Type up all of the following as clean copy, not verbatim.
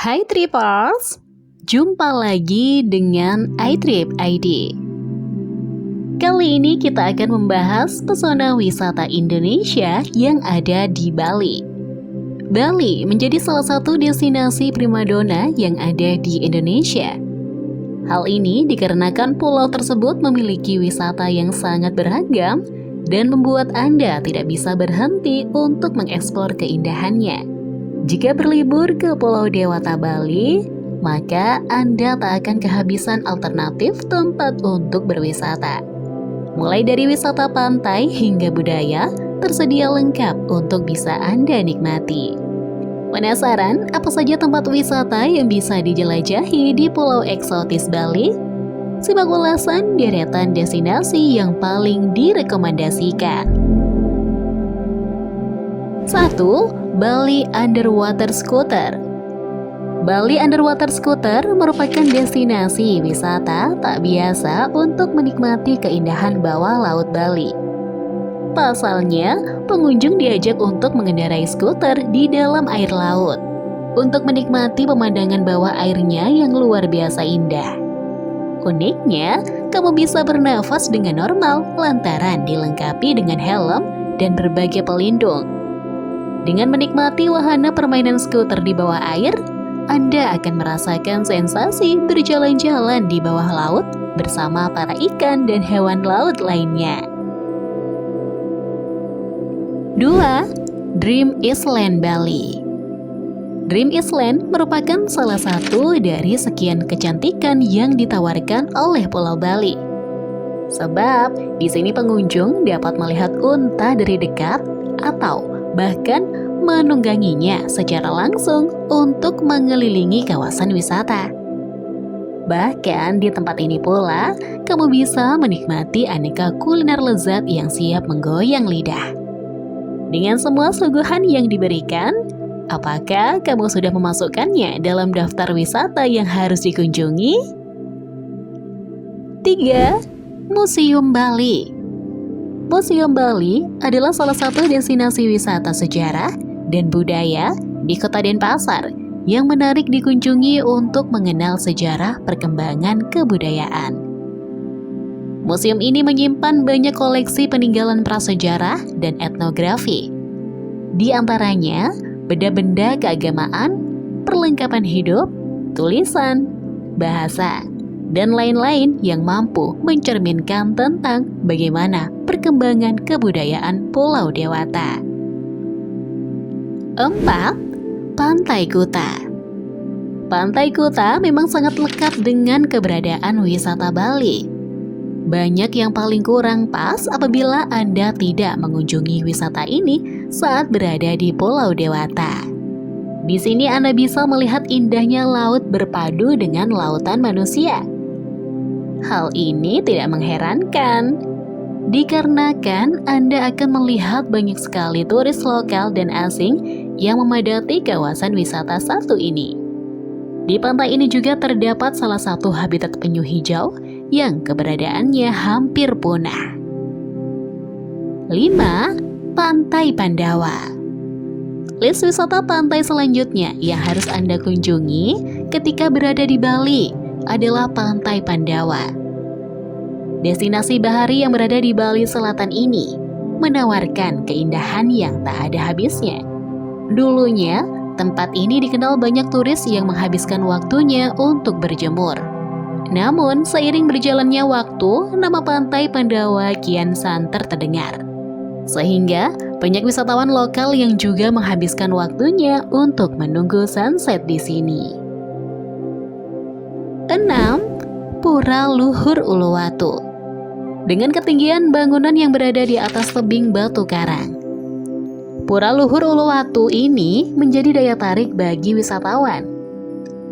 Hai Trippers, jumpa lagi dengan iTrip ID. Kali ini kita akan membahas pesona wisata Indonesia yang ada di Bali. Bali menjadi salah satu destinasi primadona yang ada di Indonesia. Hal ini dikarenakan pulau tersebut memiliki wisata yang sangat beragam dan membuat Anda tidak bisa berhenti untuk mengeksplor keindahannya. Jika berlibur ke Pulau Dewata Bali, maka Anda tak akan kehabisan alternatif tempat untuk berwisata. Mulai dari wisata pantai hingga budaya, tersedia lengkap untuk bisa Anda nikmati. Penasaran apa saja tempat wisata yang bisa dijelajahi di Pulau Eksotis Bali? Simak ulasan deretan destinasi yang paling direkomendasikan. 1. Bali Underwater Scooter. Bali Underwater Scooter merupakan destinasi wisata tak biasa untuk menikmati keindahan bawah laut Bali. Pasalnya, pengunjung diajak untuk mengendarai skuter di dalam air laut untuk menikmati pemandangan bawah airnya yang luar biasa indah. Uniknya, kamu bisa bernafas dengan normal lantaran dilengkapi dengan helm dan berbagai pelindung. Dengan menikmati wahana permainan skuter di bawah air, Anda akan merasakan sensasi berjalan-jalan di bawah laut bersama para ikan dan hewan laut lainnya. 2. Dream Island Bali. Dream Island merupakan salah satu dari sekian kecantikan yang ditawarkan oleh Pulau Bali. Sebab di sini pengunjung dapat melihat unta dari dekat atau bahkan menungganginya secara langsung untuk mengelilingi kawasan wisata. Bahkan di tempat ini pula, kamu bisa menikmati aneka kuliner lezat yang siap menggoyang lidah. Dengan semua suguhan yang diberikan, apakah kamu sudah memasukkannya dalam daftar wisata yang harus dikunjungi? 3. Museum Bali. Museum Bali adalah salah satu destinasi wisata sejarah dan budaya di Kota Denpasar yang menarik dikunjungi untuk mengenal sejarah perkembangan kebudayaan. Museum ini menyimpan banyak koleksi peninggalan prasejarah dan etnografi. Di antaranya, benda-benda keagamaan, perlengkapan hidup, tulisan, bahasa, dan lain-lain yang mampu mencerminkan tentang bagaimana perkembangan kebudayaan Pulau Dewata. 4. Pantai Kuta. Pantai Kuta memang sangat lekat dengan keberadaan wisata Bali. Banyak yang paling kurang pas apabila Anda tidak mengunjungi wisata ini saat berada di Pulau Dewata. Di sini Anda bisa melihat indahnya laut berpadu dengan lautan manusia. Hal ini tidak mengherankan, dikarenakan Anda akan melihat banyak sekali turis lokal dan asing yang memadati kawasan wisata satu ini. Di pantai ini juga terdapat salah satu habitat penyu hijau yang keberadaannya hampir punah. 5. Pantai Pandawa. List wisata pantai selanjutnya yang harus Anda kunjungi ketika berada di Bali adalah Pantai Pandawa. Destinasi bahari yang berada di Bali Selatan ini menawarkan keindahan yang tak ada habisnya. Dulunya, tempat ini dikenal banyak turis yang menghabiskan waktunya untuk berjemur. Namun, seiring berjalannya waktu, nama Pantai Pandawa kian santer terdengar. Sehingga, banyak wisatawan lokal yang juga menghabiskan waktunya untuk menunggu sunset di sini. 6. Pura Luhur Uluwatu. Dengan ketinggian bangunan yang berada di atas tebing batu karang, Pura Luhur Uluwatu ini menjadi daya tarik bagi wisatawan.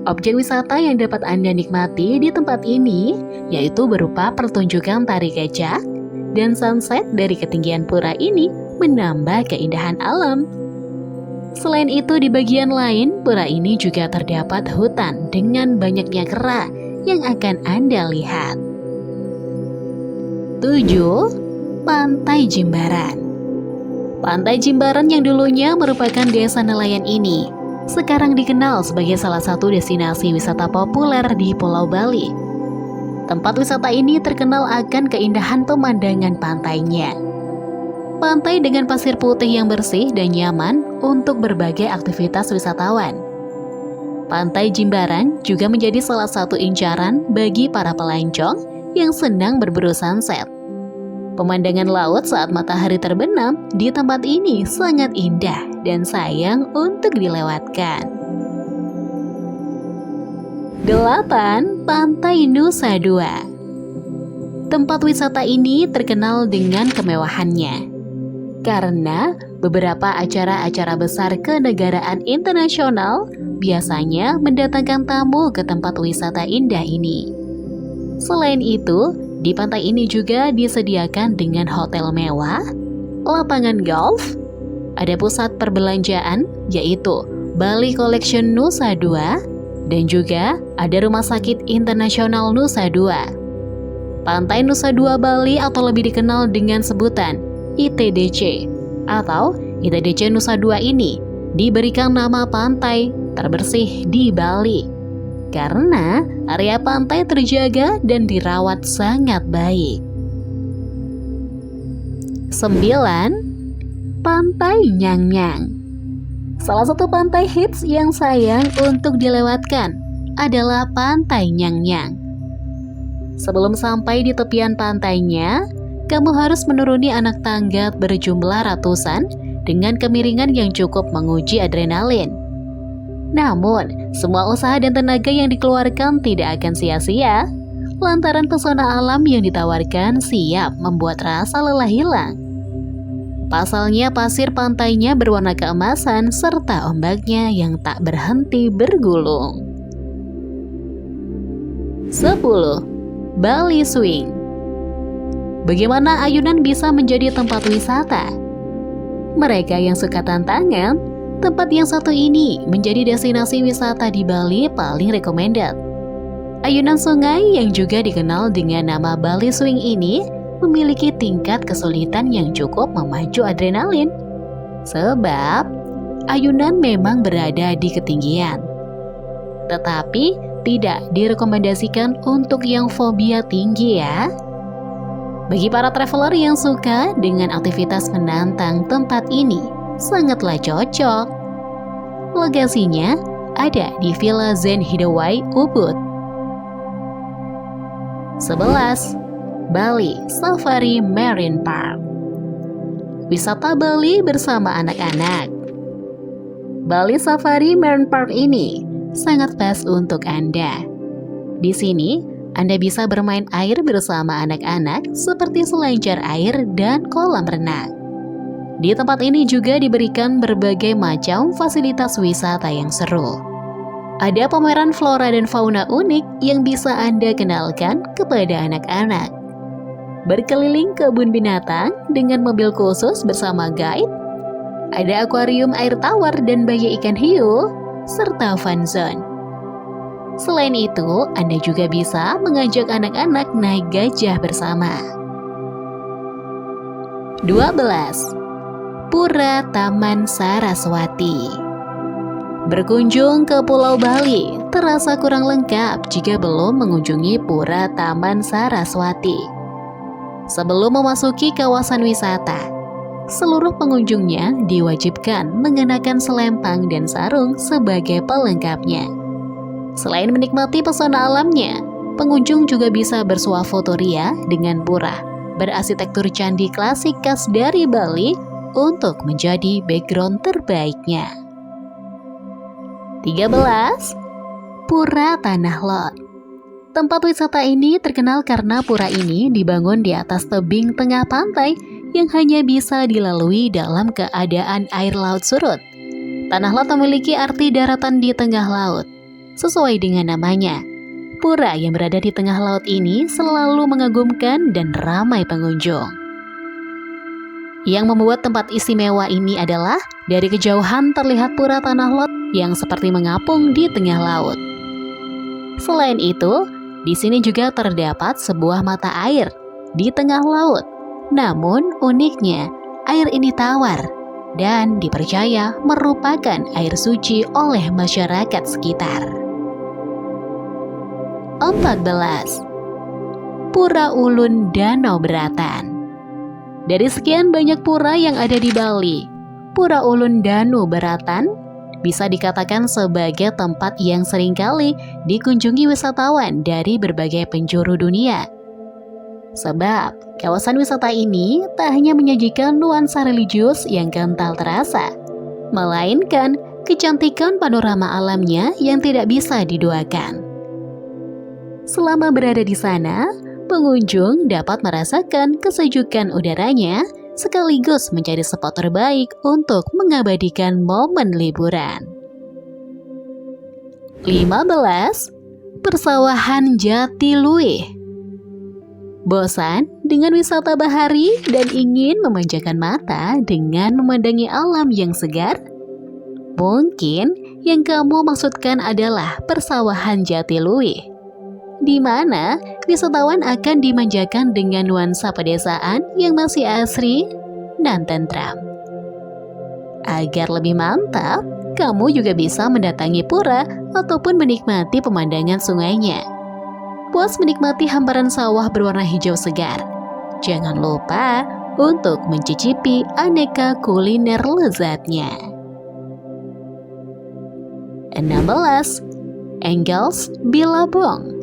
Objek wisata yang dapat Anda nikmati di tempat ini yaitu berupa pertunjukan tari kecak dan sunset dari ketinggian pura ini menambah keindahan alam. Selain itu, di bagian lain, pura ini juga terdapat hutan dengan banyaknya kera yang akan Anda lihat. 7. Pantai Jimbaran. Pantai Jimbaran yang dulunya merupakan desa nelayan ini sekarang dikenal sebagai salah satu destinasi wisata populer di Pulau Bali. Tempat wisata ini terkenal akan keindahan pemandangan pantainya. Pantai dengan pasir putih yang bersih dan nyaman untuk berbagai aktivitas wisatawan. Pantai Jimbaran juga menjadi salah satu incaran bagi para pelancong yang senang berburu sunset. Pemandangan laut saat matahari terbenam di tempat ini sangat indah dan sayang untuk dilewatkan. 8. Pantai Nusa Dua. Tempat wisata ini terkenal dengan kemewahannya karena beberapa acara-acara besar kenegaraan internasional biasanya mendatangkan tamu ke tempat wisata indah ini. Selain itu, di pantai ini juga disediakan dengan hotel mewah, lapangan golf, ada pusat perbelanjaan yaitu Bali Collection Nusa Dua, dan juga ada Rumah Sakit Internasional Nusa Dua. Pantai Nusa Dua Bali atau lebih dikenal dengan sebutan ITDC atau ITDC Nusa Dua ini diberikan nama pantai terbersih di Bali karena area pantai terjaga dan dirawat sangat baik. 9. Pantai Nyang Nyang. Salah satu pantai hits yang sayang untuk dilewatkan adalah Pantai Nyang Nyang. Sebelum sampai di tepian pantainya, kamu harus menuruni anak tangga berjumlah ratusan dengan kemiringan yang cukup menguji adrenalin. Namun, semua usaha dan tenaga yang dikeluarkan tidak akan sia-sia, lantaran pesona alam yang ditawarkan siap membuat rasa lelah hilang. Pasalnya pasir pantainya berwarna keemasan serta ombaknya yang tak berhenti bergulung. 10. Bali Swing. Bagaimana ayunan bisa menjadi tempat wisata? Mereka yang suka tantangan, tempat yang satu ini menjadi destinasi wisata di Bali paling recommended. Ayunan sungai yang juga dikenal dengan nama Bali Swing ini memiliki tingkat kesulitan yang cukup memacu adrenalin. Sebab ayunan memang berada di ketinggian. Tetapi tidak direkomendasikan untuk yang fobia tinggi ya. Bagi para traveler yang suka dengan aktivitas menantang, tempat ini sangatlah cocok. Lokasinya ada di Villa Zen Hideaway, Ubud. 11. Bali Safari Marine Park. Wisata Bali bersama anak-anak. Bali Safari Marine Park ini sangat pas untuk Anda. Di sini, Anda bisa bermain air bersama anak-anak seperti selancar air dan kolam renang. Di tempat ini juga diberikan berbagai macam fasilitas wisata yang seru. Ada pameran flora dan fauna unik yang bisa Anda kenalkan kepada anak-anak. Berkeliling kebun binatang dengan mobil khusus bersama guide. Ada akuarium air tawar dan bayi ikan hiu, serta fun zone. Selain itu, Anda juga bisa mengajak anak-anak naik gajah bersama. 12. Pura Taman Saraswati. Berkunjung ke Pulau Bali terasa kurang lengkap jika belum mengunjungi Pura Taman Saraswati. Sebelum memasuki kawasan wisata, seluruh pengunjungnya diwajibkan mengenakan selempang dan sarung sebagai pelengkapnya. Selain menikmati pesona alamnya, pengunjung juga bisa bersuah fotoria dengan pura berarsitektur candi klasik khas dari Bali untuk menjadi background terbaiknya. 13. Pura Tanah Lot. Tempat wisata ini terkenal karena pura ini dibangun di atas tebing tengah pantai yang hanya bisa dilalui dalam keadaan air laut surut. Tanah Lot memiliki arti daratan di tengah laut. Sesuai dengan namanya, pura yang berada di tengah laut ini selalu mengagumkan dan ramai pengunjung. Yang membuat tempat istimewa ini adalah dari kejauhan terlihat Pura Tanah Lot yang seperti mengapung di tengah laut. Selain itu, di sini juga terdapat sebuah mata air di tengah laut. Namun uniknya, air ini tawar dan dipercaya merupakan air suci oleh masyarakat sekitar. 14. Pura Ulun Danau Beratan. Dari sekian banyak pura yang ada di Bali, Pura Ulun Danau Beratan bisa dikatakan sebagai tempat yang seringkali dikunjungi wisatawan dari berbagai penjuru dunia. Sebab kawasan wisata ini tak hanya menyajikan nuansa religius yang kental terasa, melainkan kecantikan panorama alamnya yang tidak bisa diduakan. Selama berada di sana, pengunjung dapat merasakan kesejukan udaranya sekaligus mencari spot terbaik untuk mengabadikan momen liburan. 15. Persawahan Jatiluwih. Bosan dengan wisata bahari dan ingin memanjakan mata dengan memandangi alam yang segar? Mungkin yang kamu maksudkan adalah Persawahan Jatiluwih, di mana wisatawan akan dimanjakan dengan nuansa pedesaan yang masih asri dan tentram. Agar lebih mantap, kamu juga bisa mendatangi pura ataupun menikmati pemandangan sungainya. Puas menikmati hamparan sawah berwarna hijau segar, jangan lupa untuk mencicipi aneka kuliner lezatnya. 16. Engels Billabong.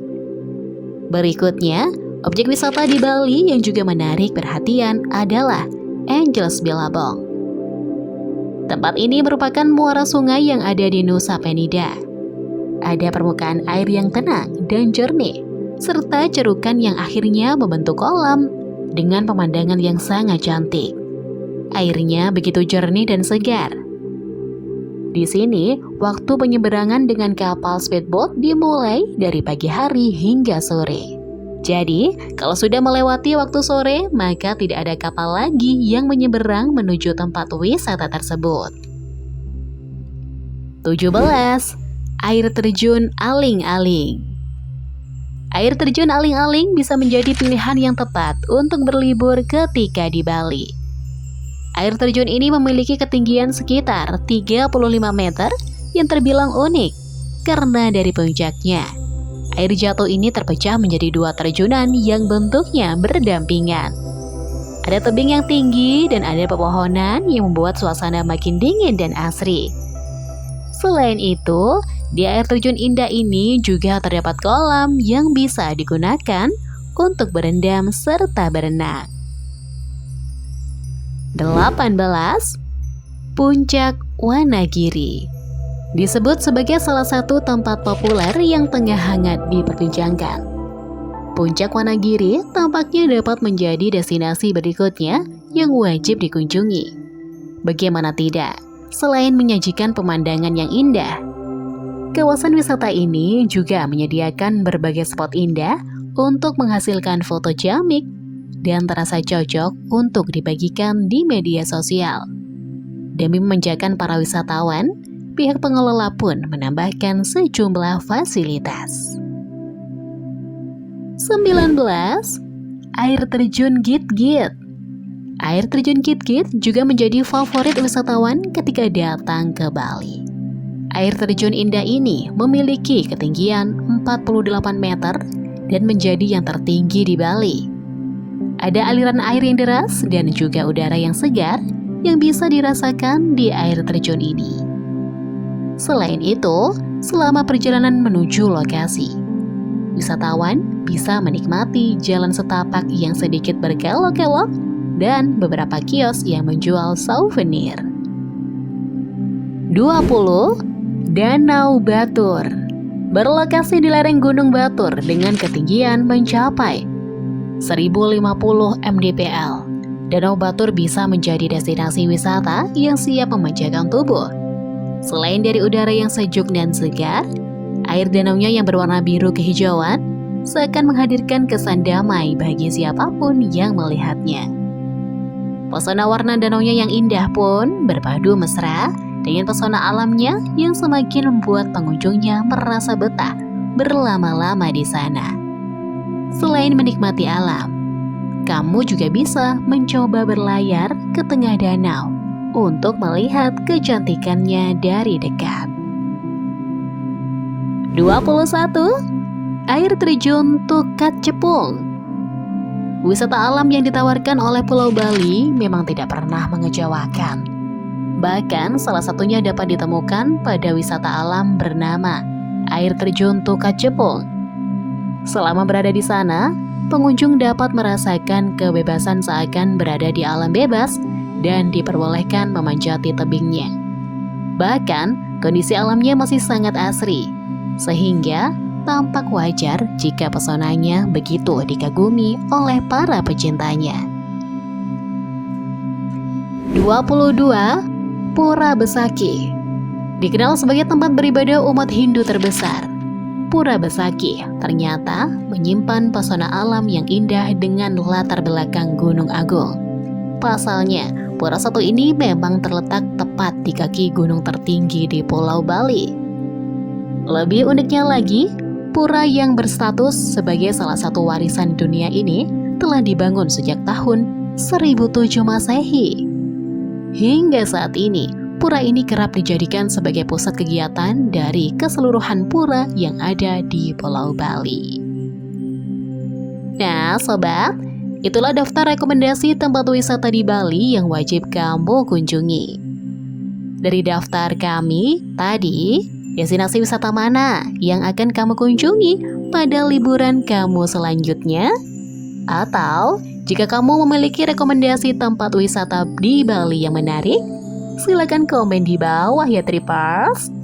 Berikutnya, objek wisata di Bali yang juga menarik perhatian adalah Engels Billabong. Tempat ini merupakan muara sungai yang ada di Nusa Penida. Ada permukaan air yang tenang dan jernih, serta cerukan yang akhirnya membentuk kolam dengan pemandangan yang sangat cantik. Airnya begitu jernih dan segar. Di sini, waktu penyeberangan dengan kapal speedboat dimulai dari pagi hari hingga sore. Jadi, kalau sudah melewati waktu sore, maka tidak ada kapal lagi yang menyeberang menuju tempat wisata tersebut. 17. Air terjun Aling-Aling. Air terjun Aling-Aling bisa menjadi pilihan yang tepat untuk berlibur ketika di Bali. Air terjun ini memiliki ketinggian sekitar 35 meter yang terbilang unik karena dari puncaknya. Air jatuh ini terpecah menjadi dua terjunan yang bentuknya berdampingan. Ada tebing yang tinggi dan ada pepohonan yang membuat suasana makin dingin dan asri. Selain itu, di air terjun indah ini juga terdapat kolam yang bisa digunakan untuk berendam serta berenang. 18. Puncak Wanagiri. Disebut sebagai salah satu tempat populer yang tengah hangat diperbincangkan. Puncak Wanagiri tampaknya dapat menjadi destinasi berikutnya yang wajib dikunjungi. Bagaimana tidak, selain menyajikan pemandangan yang indah, kawasan wisata ini juga menyediakan berbagai spot indah untuk menghasilkan foto ciamik dan terasa cocok untuk dibagikan di media sosial. Demi memanjakan para wisatawan, pihak pengelola pun menambahkan sejumlah fasilitas. 19. Air terjun Git-Git. Air terjun Git-Git juga menjadi favorit wisatawan ketika datang ke Bali. Air terjun indah ini memiliki ketinggian 48 meter dan menjadi yang tertinggi di Bali. Ada aliran air yang deras dan juga udara yang segar yang bisa dirasakan di air terjun ini. Selain itu, selama perjalanan menuju lokasi, wisatawan bisa menikmati jalan setapak yang sedikit berkelok-kelok dan beberapa kios yang menjual souvenir. 20. Danau Batur. Berlokasi di lereng Gunung Batur dengan ketinggian mencapai 1050 mdpl. Danau Batur bisa menjadi destinasi wisata yang siap memanjakan tubuh. Selain dari udara yang sejuk dan segar, air danaunya yang berwarna biru kehijauan seakan menghadirkan kesan damai bagi siapapun yang melihatnya. Pesona warna danaunya yang indah pun berpadu mesra dengan pesona alamnya yang semakin membuat pengunjungnya merasa betah berlama-lama di sana. Selain menikmati alam, kamu juga bisa mencoba berlayar ke tengah danau untuk melihat kecantikannya dari dekat. 21. Air terjun Tukat Cepung. Wisata alam yang ditawarkan oleh Pulau Bali memang tidak pernah mengecewakan. Bahkan salah satunya dapat ditemukan pada wisata alam bernama Air Terjun Tukat Cepung. Selama berada di sana, pengunjung dapat merasakan kebebasan seakan berada di alam bebas dan diperbolehkan memanjati tebingnya. Bahkan, kondisi alamnya masih sangat asri, sehingga tampak wajar jika pesonanya begitu dikagumi oleh para pecintanya. 22. Pura Besaki. Dikenal sebagai tempat beribadah umat Hindu terbesar, Pura Besaki ternyata menyimpan pesona alam yang indah dengan latar belakang Gunung Agung. Pasalnya, pura satu ini memang terletak tepat di kaki gunung tertinggi di Pulau Bali. Lebih uniknya lagi, pura yang berstatus sebagai salah satu warisan dunia ini telah dibangun sejak tahun 1007 Masehi. Hingga saat ini, pura ini kerap dijadikan sebagai pusat kegiatan dari keseluruhan pura yang ada di Pulau Bali. Nah, sobat, itulah daftar rekomendasi tempat wisata di Bali yang wajib kamu kunjungi. Dari daftar kami tadi, destinasi wisata mana yang akan kamu kunjungi pada liburan kamu selanjutnya? Atau jika kamu memiliki rekomendasi tempat wisata di Bali yang menarik, silakan komen di bawah ya Tripers.